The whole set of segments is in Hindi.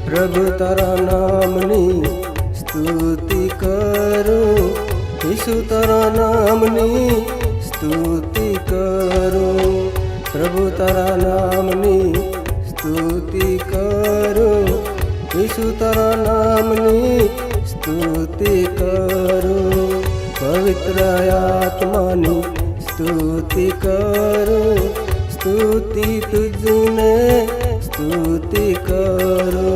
प्रभु तारा नामनी स्तुति करूं, यीशु तारा नामनी स्तुति करूं। प्रभु तारा नामनी स्तुति करूं, यीशु तारा नामनी स्तुति करूं। पवित्र आत्मानी स्तुति करूं, स्तुति तुझने स्तुति करूं।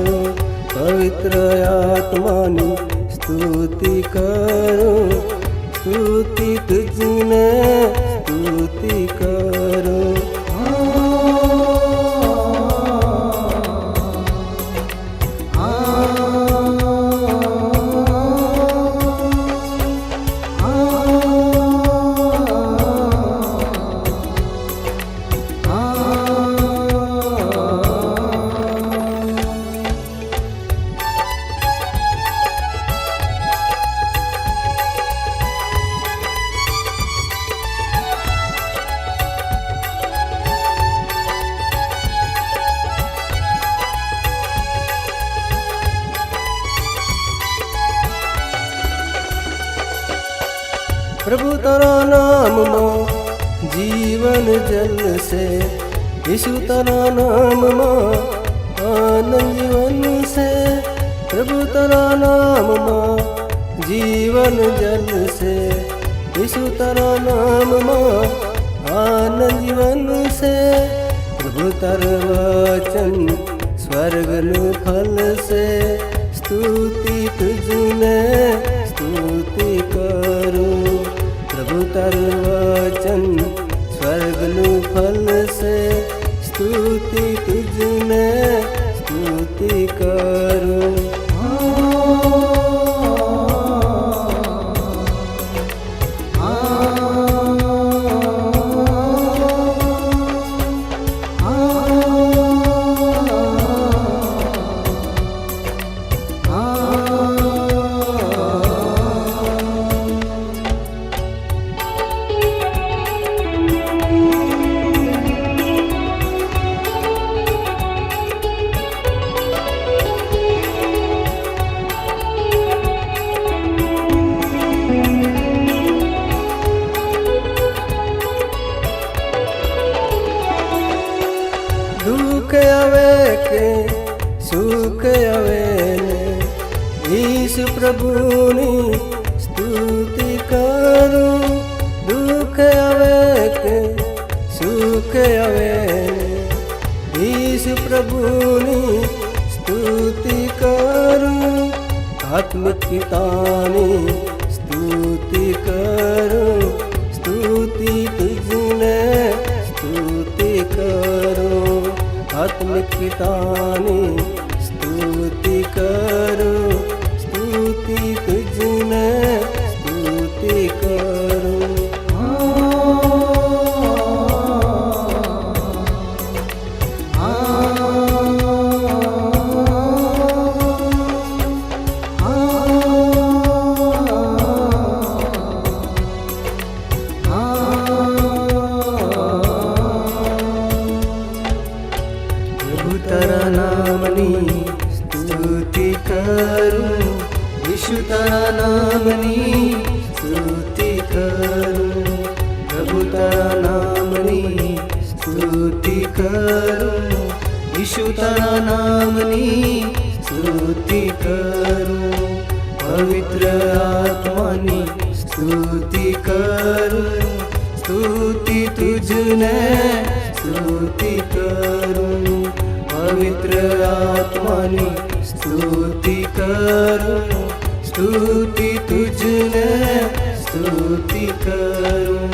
पवित्र आत्मानी स्तुति करूं, स्तुति तुझने स्तुति करूं। प्रभु तारा नाम में जीवन जल से, यीशु तारा नाम में आनंद जीवन से। प्रभु तारा नाम में जीवन जल से, यीशु तारा नाम में आनंद जीवन से। प्रभु तारा वचन स्वर्ग फल से, स्तुति तुझने स्तुति करूं। प्रभु तारा वचन स्वर्ग फल से, स्तुति तुझने स्तुति करूं। दुख आवे के सुख आवेले, यीशु प्रभुनी स्तुति करूं। दुख आवे के सुख आवेले, यीशु प्रभुनी स्तुति करूं। आत्मिक पितानी स्तुति करूं, स्तुति तुझने स्तुति करूं। आत्मिक पितानी स्तुति करूं, स्तुति तुझने स्तुति करूं। प्रभु तारा नामनी स्तुति करूं, यीशु तारा नामनी स्तुति करूं। प्रभु तारा नामनी स्तुति करूं, यीशु तारा नामनी स्तुति करूं। पवित्र आत्मानी स्तुति करूं, स्तुति तुझने स्तुति करूं। पवित्र आत्मानी स्तुति करूं, स्तुति तुझने स्तुति करूं।